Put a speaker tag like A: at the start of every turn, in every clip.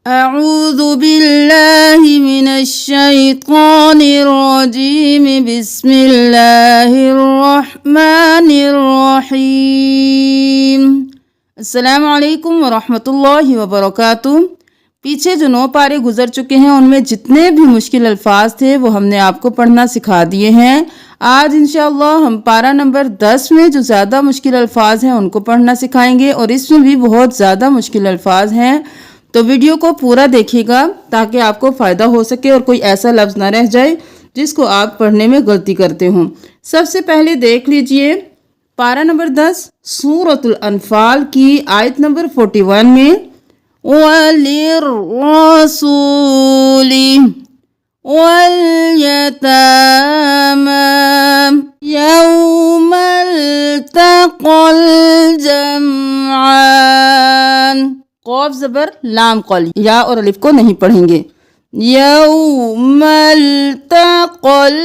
A: अऊज़ु बिल्लाहि मिनश्शैतानिर्रजीम बिस्मिल्लाहिर्रहमानिर्रहीम। अस्सलामु अलैकुम वरहमतुल्लाहि वबरकातुहू। पीछे जो 9 पारे गुजर चुके हैं उनमें जितने भी मुश्किल अल्फाज थे वो हमने आपको पढ़ना सिखा दिए हैं। आज इंशाअल्लाह हम पारा नंबर 10 में जो ज़्यादा मुश्किल अल्फाज हैं उनको पढ़ना सिखाएंगे और इसमें भी बहुत ज़्यादा मुश्किल अल्फाज हैं, तो वीडियो को पूरा देखिएगा ताकि आपको फ़ायदा हो सके और कोई ऐसा लफ्ज़ ना रह जाए जिसको आप पढ़ने में गलती करते हों। सबसे पहले देख लीजिए पारा नंबर 10 सूरतुल अनफाल की आयत नंबर 41 में वलिर्रसूली वल्यतामा यौमल तक़ल जमआन। क़ाफ ज़बर लाम क़ल, या और अलिफ को नहीं पढ़ेंगे। यौमल तक़ल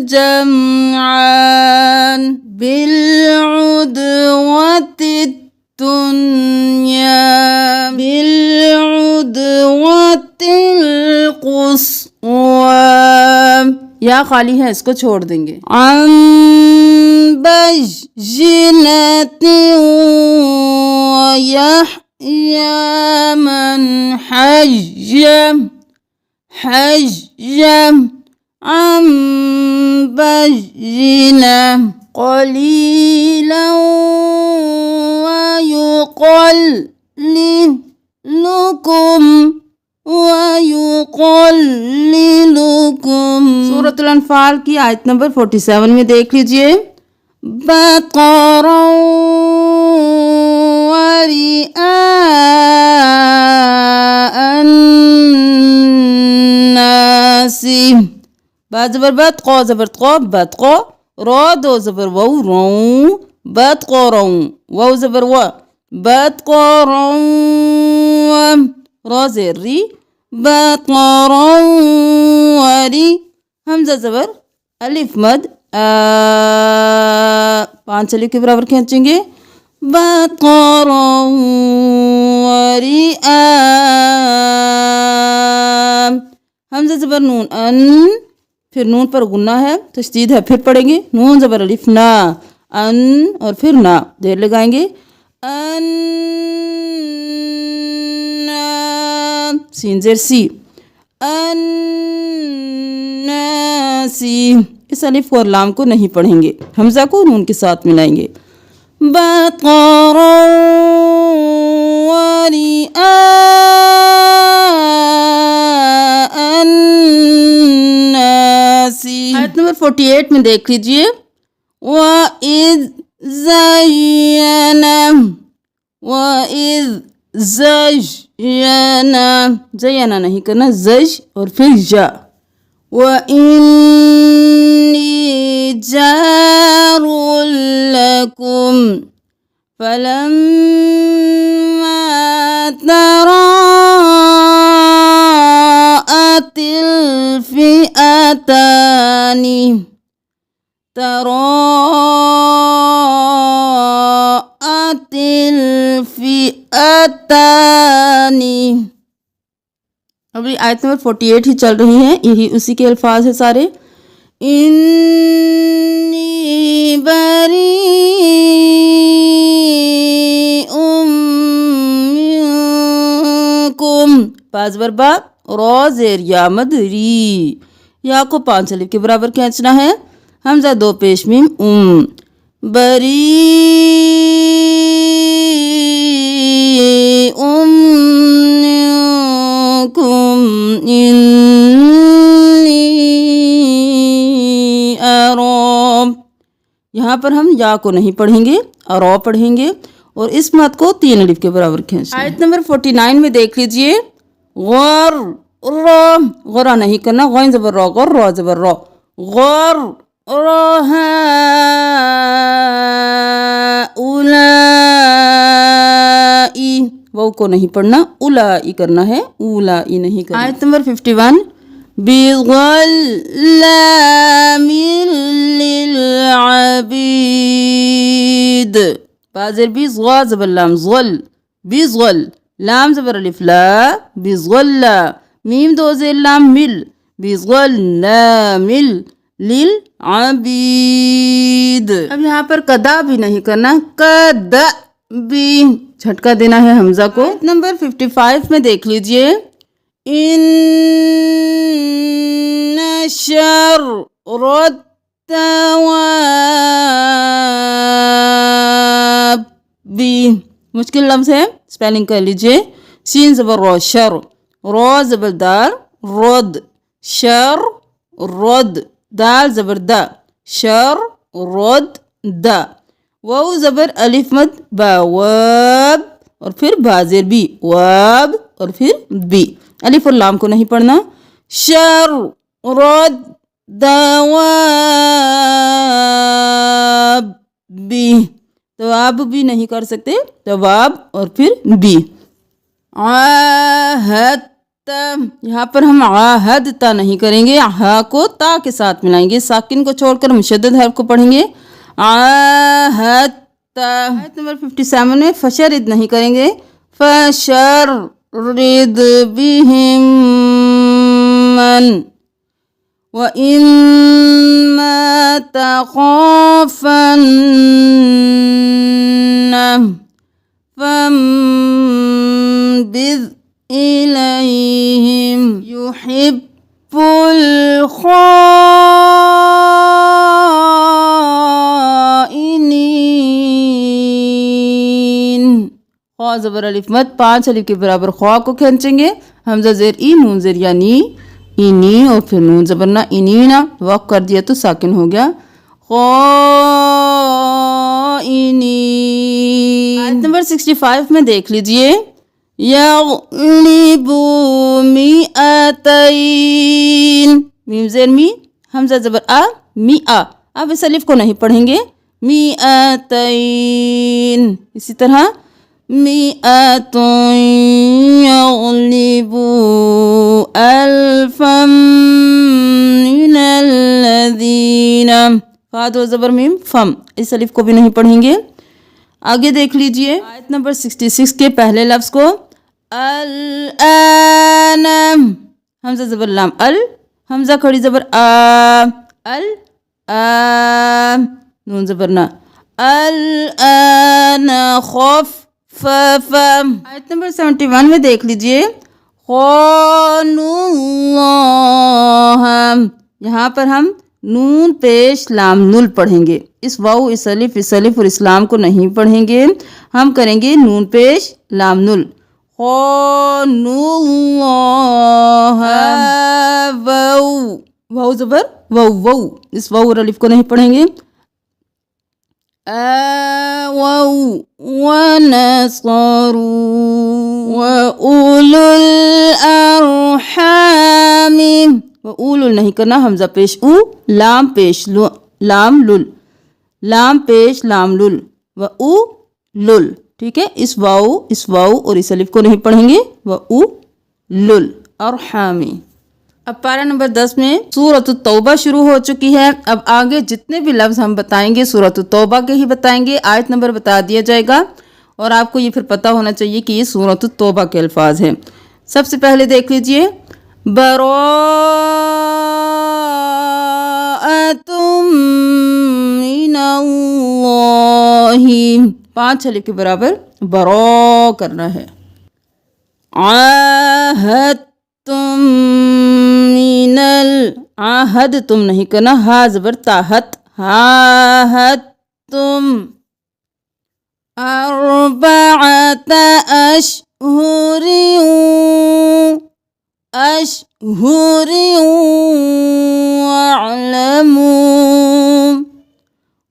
A: जमआन बिलउद्वतिद दुन्या बिलउद्वतिल क़ुस्वा। या खाली है, इसको छोड़ देंगे। अन बय्यिनतिन वयहया मन हय्या अन बय्यिना क़लीलन वयुक़ल्लिलुकुम। सूरतुल अनफाल की आयत नंबर 47 में देख लीजिए बक़रा वरिआन्नासी। बा ज़बर बत, क़ौ ज़बर क़ौ, बत क़ौ, रौ दो ज़बर वौ, रौ, बत क़ौ रौ, वौ ज़बर व, बत क़ौ रौ, रौ ज़ेर री, बत क़ौ रौ वरी, हमज़ा ज़बर अलिफ मद आ, 5 अलिफ के बराबर खींचेंगे। बत क़ौ रौ वरिआ, हमज़ा ज़बर नून अन, फिर नून पर गुन्ना है, तशदीद है, फिर पढ़ेंगे। नून ज़बर अलिफ ना, अन और फिर ना, देर लगाएंगे। अन्ना, सीन ज़ेर सी, अन्नासी। इस अलिफ और लाम को नहीं पढ़ेंगे, हमज़ा को नून के साथ मिलाएंगे। बक़रा वरिआन्नासी। आयत नंबर 48 में देख लीजिए वइज़ ज़य्यना, ज़य्यना नहीं करना, ज़ज और फिर जा। व इन्नी जारुल लकुम फलम्मा तराअतिल फ़िअतानी अभी आयत नंबर 48 ही चल रही है, यही उसी के अल्फाज है सारे। इन्नी बरीउम मिनकुम, पाँच बार बा, रौ ज़ेर या मद री, या को 5 अलिफ के बराबर खींचना है। हमज़ा 2 पेश मीम बरीउम मिनकुम इन्नी अरा। यहाँ पर हम या को नहीं पढ़ेंगे, अरा पढ़ेंगे और इस मत को 3 अलिफ के बराबर खींचना। आयत नंबर 49 में देख लीजिए गौर, गौरा नहीं करना, गौन ज़बर रौ, गौर रौ ज़बर रौ, गौर उलाई, वो को नहीं पढ़ना, उलाई करना है, उलाई नहीं करना। आयत नंबर 51 बिग़ल्लामिल लिलअबीद, बाज़र भी ज़वा ज़बर लाम ज़ल, बिज़ल लाम ज़बर अलिफ ला बिज़गल्ला, मीम दो ज़ेर लाम मिल बिज़गल्ला मिल लिल आबीद। अब यहाँ पर कदा भी नहीं करना, कद भी झटका देना है हमजा को। नंबर 55 में देख लीजिए, इन शर भी मुश्किल लफ्ज़ है, स्पेलिंग कर लीजिए। शीन ज़बर रो शर, रो ज़बर दाल रोद शर रोद, दाल ज़बर दा शर रोद दा, वाव ज़बर अलिफ मद बा वब और फिर बाज़ेर बी वब और फिर बी, अलिफ और लाम को नहीं पढ़ना। शर रोद दवाब बी, तवाब भी नहीं कर सकते, तवाब और फिर बी। आहद, यहाँ पर हम आहदता नहीं करेंगे, हा को ता के साथ मिलाएंगे, साकिन को छोड़कर मुशद्दद हर्फ को पढ़ेंगे। आहदता। आयत नंबर 57 में फशरिद नहीं करेंगे, फशरिद बिहिम मन व इम्मा तख़ाफ़न्न फंबिज़ इलैहिम युहिब्बुल खाइनीन। ख्वा ज़बर अलिफ मद 5 अलिफ के बराबर ख्वा को खींचेंगे, हमजा ज़ेर ई नून ज़ेर यानी इनी और फिर नून ज़बर ना इनीना, वक़ कर दिया तो साकिन हो गया खाइनीन। आयत नंबर 65 में देख लीजिए, यग़लिबु मिअतैन, मीम ज़ेर मी हमजा ज़बर आ मी आ, अब इस अलिफ को नहीं पढ़ेंगे, मिअतैन। इसी तरह मिअतुन यग़लिबु अल्फम मिनल्लज़ीना, फा दो ज़बर मीम फम, इस अलिफ को भी नहीं पढ़ेंगे। आगे देख लीजिए आयत नंबर 66 के पहले लफ्ज़ को, अल आन, हमजा ज़बर लाम अल, हमजा खड़ी ज़बर आ, अल आ, नून ज़बर ना, अल आन खफ़फ़। आयत नंबर 71 में देख लीजिए, ख़ानुल्लाह, यहाँ पर हम नून पेश लाम नुल पढ़ेंगे, इस वाउ इस अलिफ और इस्लाम को नहीं पढ़ेंगे, हम करेंगे नून पेश लाम नुल। ख़ानुल्लाह, वाउ वाउ ज़बर वाउ वाउ, इस वाउ और अलिफ को नहीं पढ़ेंगे। वाउ वनसरू व उलुल अरहामी, व उलुल नहीं करना, हमजा पेश उ लाम पेश लाम लुल, लाम पेश लाम लुल व उ लुल, ठीक है। इस वाउ और इस अलिफ को नहीं पढ़ेंगे, व उ लुल अरहामी। अब पारा नंबर 10 में सूरत तौबा शुरू हो चुकी है। अब आगे जितने भी लफ्ज़ हम बताएंगे सूरत तौबा के ही बताएंगे, आयत नंबर बता दिया जाएगा और आपको ये फिर पता होना चाहिए कि ये सूरत तौबा के अल्फाज हैं। सबसे पहले देख लीजिए, बराअतुम मिनल्लाहि, 5 अलिफ के बराबर बरा करना है। आहदतुम मिनल, आहद तुम नहीं करना, हा ज़बर ताहत, हाहत तुम, अर्बअत अशहुरिन वअलमू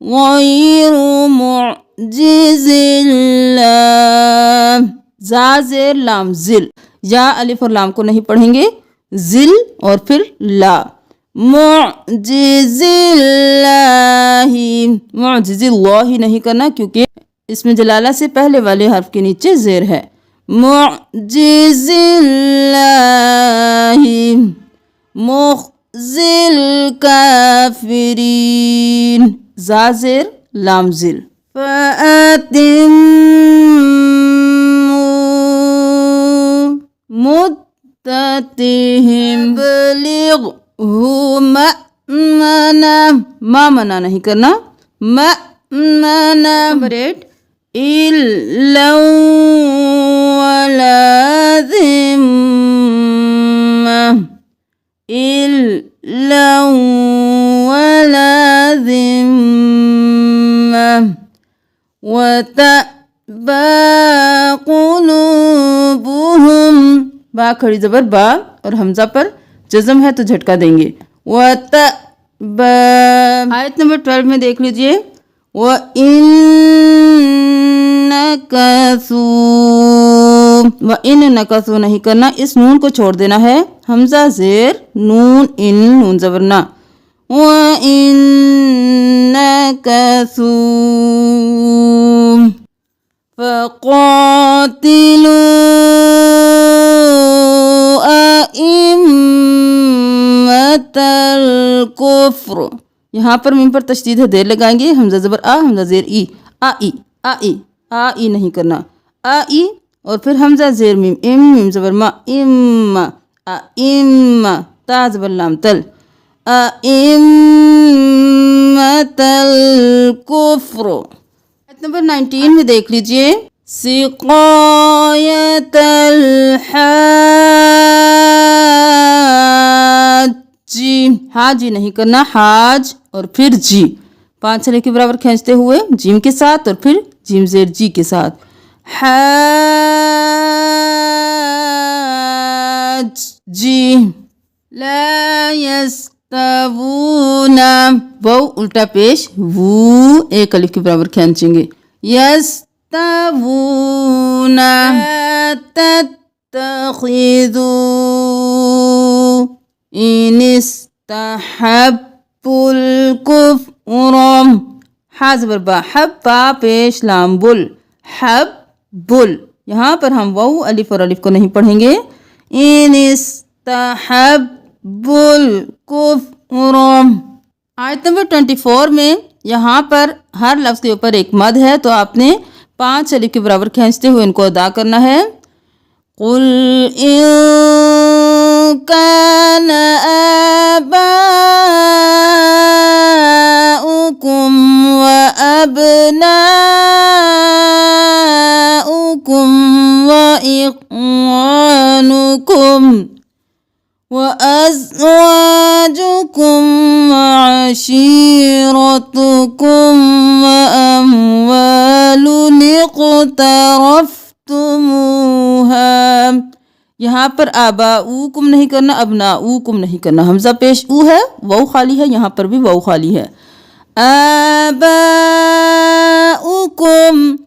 A: गैरु मुअजिज़िल्लाह, जा ज़ेर लाम ज़िल, या अलिफ और लाम को नहीं पढ़ेंगे, ज़िल और फिर ला, मुअजिज़िल्लाहि, मुअजिज़िल्लाहि नहीं करना क्योंकि इसमें जलाला से पहले वाले हर्फ के नीचे ज़ेर है। मुअजिज़िल्लाहि मुख़ज़िल काफ़िरीन, जा ज़ेर लाम ज़िल, फ़अतिम्मू मुद्दतिहिम बलिगहु मअमना, मना नहीं करना, मअमना। नंबर 8 इल्ला वला ज़िम्मा, इल्ला वला ज़िम्मा वतबा क़ुलूबुहुम, बा खड़ी ज़बर बा और हमज़ा पर जज़म है तो झटका देंगे। वतबा। आयत नंबर 12 में देख लीजिए, व इन नकसू नहीं करना, इस नून को छोड़ देना है। हमजा ज़ेर नून इन, नून ज़बर ना। व इन नकसू फ़क़ातिलू अइम्मतल कुफ्र, यहाँ पर मीम पर तशदीद है, देर लगाएंगे। हमजा ज़बर आ, हमजा ज़ेर ई, आ ई, आ ई, आ ई नहीं करना, आ ई और फिर हमजा ज़ेर मीम, इम, मीम ज़बर मा, इम्मा, आ इम्मा, ता ज़बर लाम तल, आ इम्मतल कुफ्र। आयत नंबर 19 में देख लीजिए, सिक़ायतल हाजी, हाजी नहीं करना, हाज और फिर जी, 5 छले के बराबर खींचते हुए जीम के साथ और फिर जीम ज़ेर जी के साथ, हाज जी। ला यस्तवूना, वो उल्टा पेश, वो एक अलिफ के बराबर खींचेंगे, यस्तवूना। तत्तखिज़ू इनिस्तहब्बुल कुफ्र, हा ज़बर बा, हब बा पेश लाम बुल, हब बुल, यहाँ पर हम वाउ अलिफ और अलिफ को नहीं पढ़ेंगे। इनिस्तहब्बुल कुफ्र। आयत नंबर 24 में यहाँ पर हर लफ्ज़ के ऊपर एक मद है, तो आपने 5 अलिफ के बराबर खींचते हुए इनको अदा करना है। कुल इन कान आबाउकुम व अबनाउकुम व इख्वानुकुम व अज़वाजुकुम व अशीरतुकुम व अम्वालुन इक़्तरफ़्तुमूहा, यहाँ पर आबाऊकुम नहीं करना, अबनाऊकुम नहीं करना, हमज़ा पेश ऊ है, वाउ खाली है, यहाँ पर भी वाउ खाली है। आबाऊकुम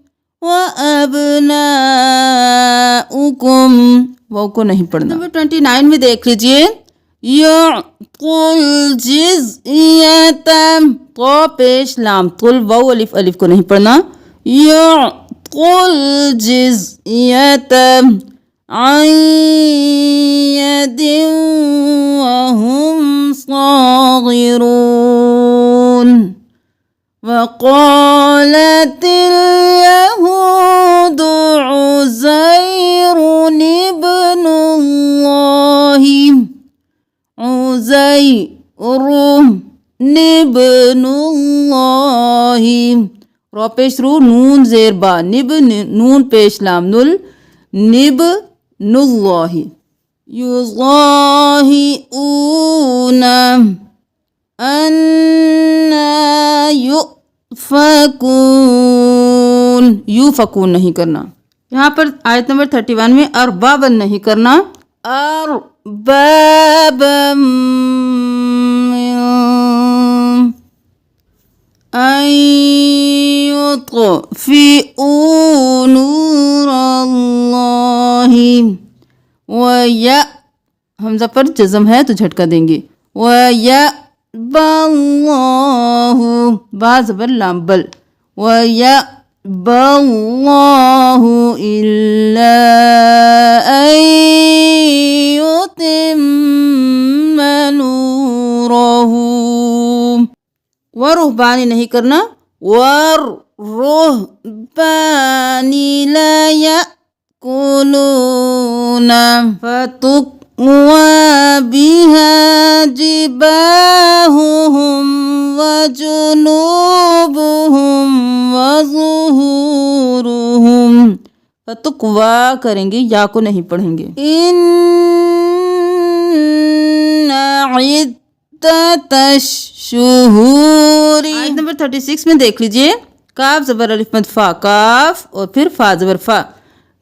A: व अबनाऊकुम, वाउ को नहीं पढ़ना। नंबर 29 में देख लीजिए, युअतुल जिज़यता, तो पेश लाम तुल, वाउ अलिफ, अलिफ को नहीं पढ़ना, युअतुल जिज़यता अन यदिन वहुम सागिरून। वक़ालतिल यहूदु उज़ैरुन इब्नुल्लाहि, उज़ैरुन इब्नुल्लाहि, रो पेश रू, नून ज़ेर बा, निब नून पेश लाम नुल, निब नुल्लाहि। युज़ाहिऊना अन्ना युफ़कून, युफ़कून नहीं करना। यहाँ पर आयत नंबर 31 में अरबाबन नहीं करना, अरबाबम अयुत्फ़िऊ नूरल्लाहि, वया हमज़ा पर जज़म है तो झटका देंगे, वयअबल्लाहु, बा ज़बर लाम बल, वयअबल्लाहु इल्ला अन युतिम्मा नूरहु, वरुहबानी नहीं करना, वरुहबानी ला فتقوى بها جباههم وجنوبهم وظهورهم। फतुक्वा करेंगे, या को नहीं पढ़ेंगे। इन्ना इद्दतश-शुहूरी। आयत नंबर 36 में देख लीजिए, काफ जबर अलिफ मद फा, काफ और फिर फा जबर फा,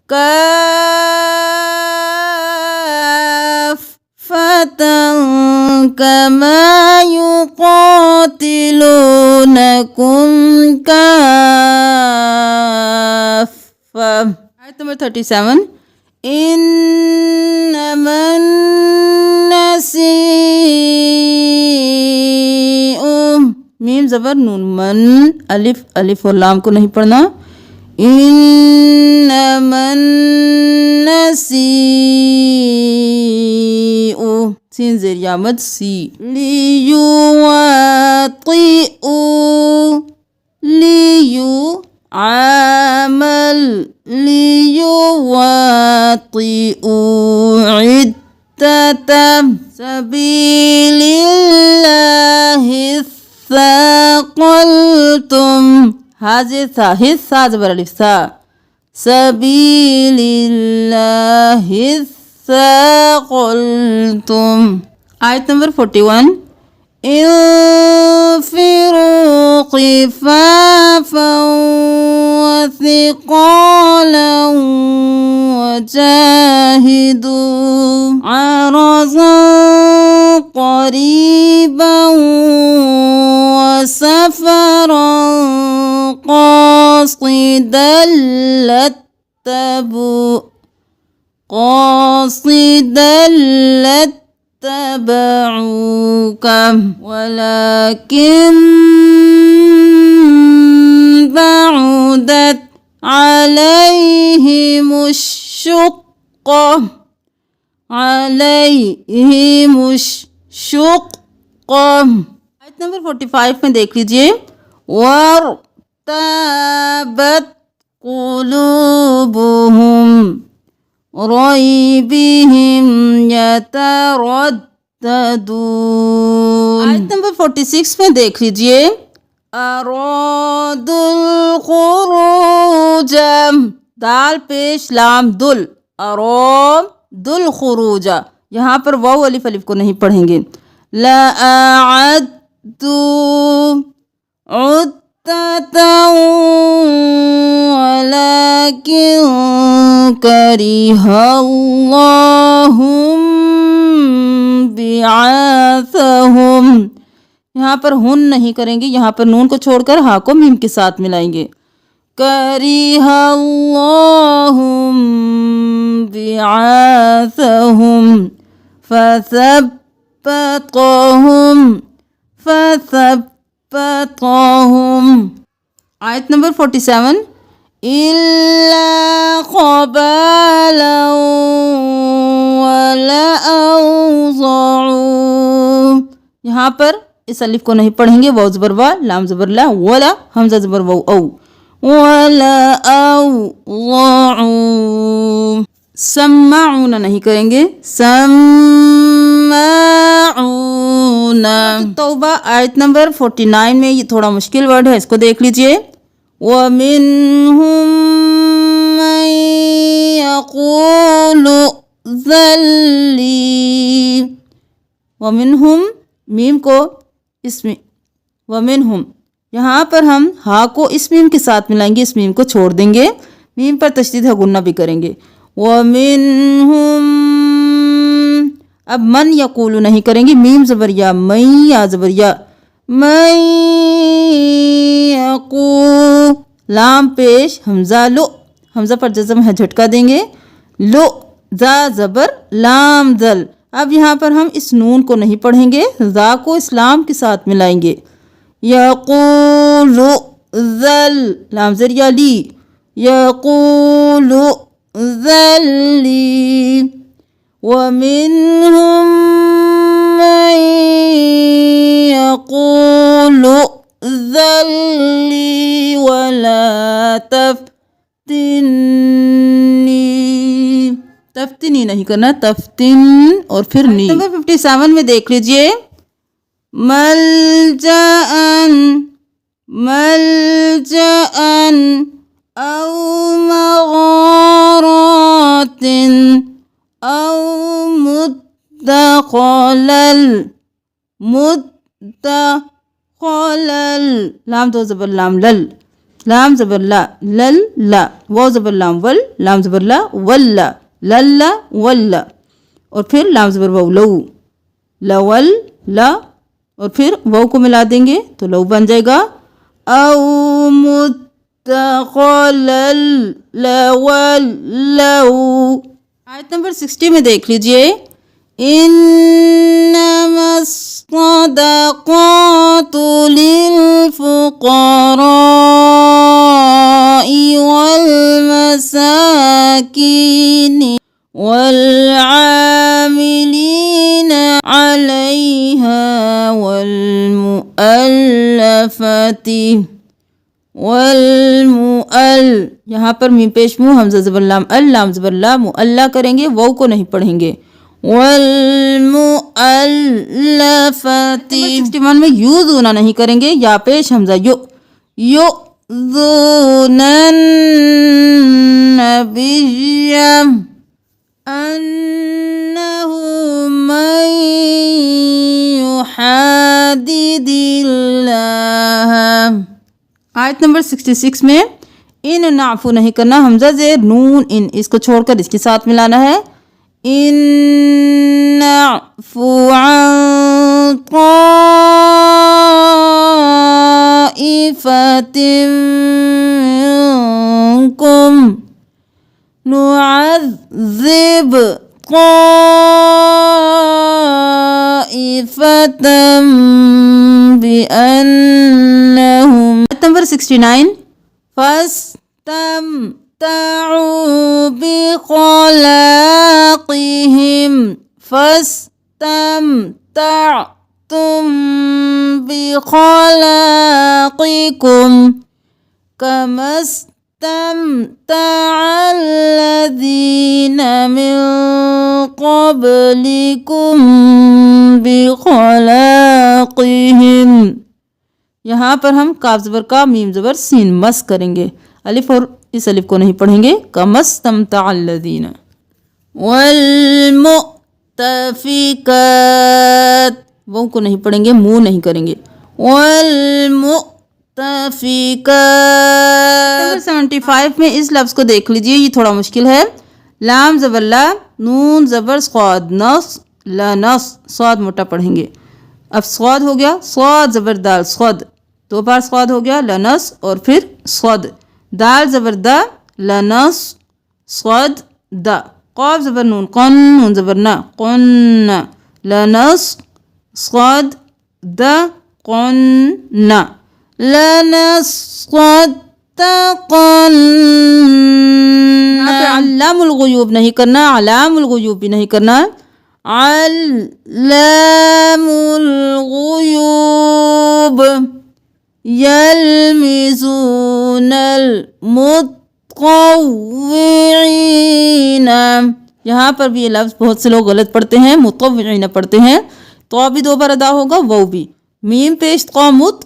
A: काफ फतन कमा युकातिलूनकुम काफ़ा। आयत नंबर 37, इन्नमन नसीउ, मीम जबर नून, मन अलिफ, अलिफ और लाम को नहीं पढ़ना। इन्नमन नसीउ, सीन ज़ेर या मद सी, लियुवातिउ, लियु आमल, लियुवातिउ इद्दतम सबीलिल्लाहि सक़लतुम, हाज़े सा, हिस्सा जबर अलिफ सा, सबीलिल्लाहि सक़लतुम। आयत नंबर 41, इंफिरू ख़िफ़ाफ़न वसिक़ालन वजाहिदू अरज़न क़रीबन वसफ़रन क़ासिदन लत्तबऊक वलकिन बऊदत अलैहिमुश्शुक़्क़। आयत नंबर 45 में देख लीजिए, वरतबत क़ुलूबुहुम रैबिहिम यतरद्ददून। आयत नंबर 46 में देख लीजिए, अरादुल खुरूज, दाल पेश लाम दुल, अरादुल खुरूज, यहाँ पर वाव अलिफ अलिफ को नहीं पढ़ेंगे। लअअद्दू उद्दतन वलकिन करिहल्लाहुम बिआसहुम, यहाँ पर हुन नहीं करेंगे, यहाँ पर नून को छोड़कर हा को मीम के साथ मिलाएंगे। करिहल्लाहुम बिआसहुम फसब्बतहुम। आयत नंबर 47, इल्ला क़बालन वलअज़अू, यहाँ पर इस अलिफ को नहीं पढ़ेंगे, वाव ज़बर वा, लाम ज़बर ला, वला हमज़ा ज़बर वाव औ, वलअज़अू। सम्माऊना नहीं करेंगे, सम्माऊना। तौबा आयत नंबर 49 में ये थोड़ा मुश्किल वर्ड है, इसको देख लीजिए। वमिन्हुम मन यक़ूलु ज़ल्ली, वमिन्हुम मीम को इसमें, वमिन्हुम यहाँ पर हम हा को इस मीम के साथ मिलाएंगे, इस मीम को छोड़ देंगे, मीम पर तशदीद है गुन्ना भी करेंगे। वमिन्हुम, अब मन यक़ूलु नहीं करेंगे, मीम ज़बर या, मई या ज़बर या, मई यक़ू, लाम पेश हमज़ा लो, हमज़ा पर जज़म है झटका देंगे, लो जा ज़बर लाम ज़ल। अब यहाँ पर हम इस नून को नहीं पढ़ेंगे, ज़ा को इस्लाम के साथ मिलाएंगे। यक़ूलु ज़ल, लाम ज़र या ली, यक़ूलु ज़ल्ली। वमिन्हुम मन यक़ूलु ज़ल्ली वला तफ्तिन्नी, करना, तफ्तिन और फिर नी। नंबर 57 में देख लीजिए, मलजाअन मलजाअन औ मगारातिन औ मुद्दखलल मुद्दखलल, लाम दो ज़बर लाम लल, लाम ज़बर ला लल ला, वाव ज़बर लाम वल, लाम ज़बर ला वल्ला, लल्ला वल्ला, और फिर लाम ज़बर वाव लऊ, लवल ला, और फिर वाव को मिला देंगे तो लऊ बन जाएगा। औ मुद्दखलल लवल लऊ। आयत नंबर 60 में देख लीजिए, इन्नमस्सदक़ातु लिलफ़ुक़राइ वल्मसाकीनि वल्आमिलीना अलैहा वल्मुअल्लफ़ति वल्मुअल, यहाँ पर मीम पेश मुँह, हमज़ा ज़बर लाम अल, लाम ज़बर ला, मुअल्ला करेंगे, वाव को नहीं पढ़ेंगे। वल्मुअल्लफ़ति। 61 में यू ज़ूना नहीं करेंगे, या पेश हमज़ा यो, यो ज़ूनन नबिय्या अन्नहु मन युहादिदिल्लाह। आयत नंबर 66 में इन नाफू नहीं करना, हमज़ा ज़ेर नून इन, इसको छोड़कर इसके साथ मिलाना है। इन नाफू अन ताइफतिन मिनकुम नुअज़्ज़िब ताइफतम बिअन्नहुम। नंबर 69, फस्तमतउ बिखलाक़िहिम फस्तमतअतुम बिखलाक़िकुम कमस्तमतअल्लज़ीना मिन क़ब्लिकुम बिखलाक़िहिम। यहाँ पर हम काफ ज़बर का मीम ज़बर सीन मस करेंगे, अलिफ और इस अलिफ को नहीं पढ़ेंगे। कमस्तमतअल्लज़ीना। वल्मुअत्तफ़िकात, वो को नहीं पढ़ेंगे, मुँह नहीं करेंगे। वल्मुअत्तफ़िकात। 75 में इस लफ्ज़ को देख लीजिए, ये थोड़ा मुश्किल है। लाम ज़बर ला, नून ज़बर स्वाद, नस ला नस, स्वाद मोटा पढ़ेंगे। अब स्वाद हो गया, स्वाद ज़बर दाल, स्वाद, दो बार स्वाद हो गया, लनस और फिर स्वाद, दाल ज़बर दा, लनस स्वाद दा, क़ाफ ज़बर नून, क़न, नून ज़बर ना, क़न्ना, लनस स्वाद दा, क़न्ना, लनस स्वाद तक़न्ना। अल्लामुल ग़ुयूब नहीं करना, अलामुल ग़ुयूब भी नहीं करना, अल्लामुल ग़ुयूब यल्मिज़ूनल मुत्तव्विईना। यहाँ पर भी ये लफ्ज़ बहुत से लोग गलत पढ़ते हैं, मुत्तव्विईना पढ़ते हैं। तो भी दो बार अदा होगा, वो भी मीम पेश क़ौ मुत,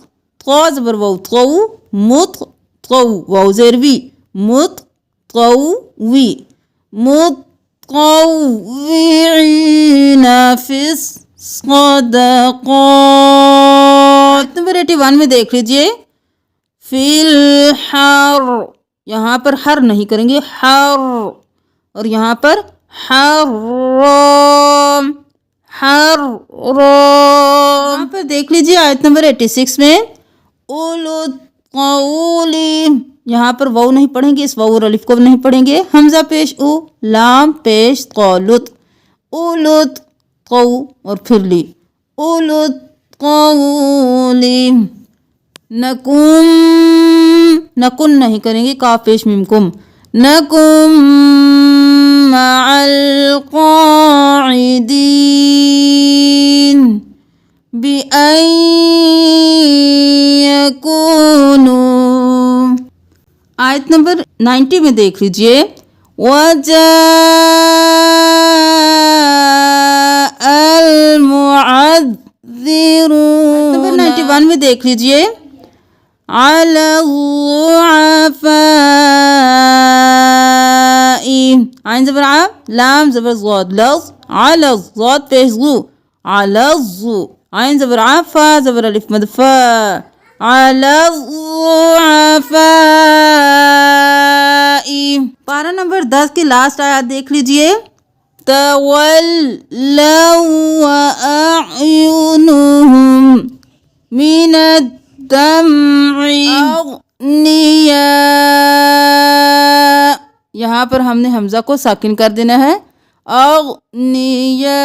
A: क़ौ ज़बर वाव क़ौ, मुत क़ौ, वाव ज़ेर वी, मुत क़ौ वी, मुत मुत्तव्विईना फिस सदक़ात। नंबर 81 में देख लीजिए, फिल हर, यहाँ पर हर नहीं करेंगे, हर, और यहाँ पर हर्रम, हर्रम। यहाँ पर देख लीजिए आयत नंबर 86 में, उलुत क़ौली, यहाँ पर वाव नहीं पढ़ेंगे, इस वाव और अलिफ को नहीं पढ़ेंगे। हमज़ा पेश उ, लाम पेश क़ौलुत, उलुत क़ौ, और फिर ली, उलुत क़ौली। नकुम, नकुन नहीं करेंगे, काफ पेश मीम कुम, नकुम मअल क़ाइदीन बिअन यकूनू। आयत नंबर 90 में देख लीजिए, वजाअल मुअद्दिरून। नंबर 91 में देख लीजिए, अलज़ुआफ़ाई, आइन ज़बर आ, लाम ज़बर ज़ाद, लज़ अलज़, ज़ाद पेश ज़ू, अलज़्ज़ू, आइन ज़बर आ, फा ज़बर अलिफ मद फा, अलज़ुआफ़ाई। पारा नंबर 10 की लास्ट आयत देख लीजिए, तवल्लव व अअयुनुहुम मिनद दम्इ अग़निया। यहाँ पर हमने हमजा को साकिन कर देना है, अग़निया।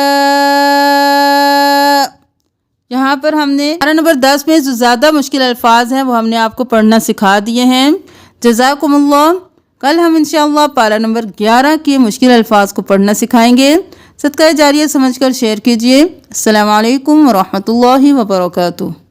A: यहाँ पर हमने पारा नंबर 10 में जो ज़्यादा मुश्किल अल्फाज हैं वो हमने आपको पढ़ना सिखा दिए हैं। जज़ाकुमुल्लाह। कल हम इंशाअल्लाह पारा नंबर 11 के मुश्किल अल्फाज को पढ़ना सिखाएंगे। सदका जारिया समझकर शेयर कीजिए। अस्सलामु अलैकुम व रहमतुल्लाहि व बरकातुहू।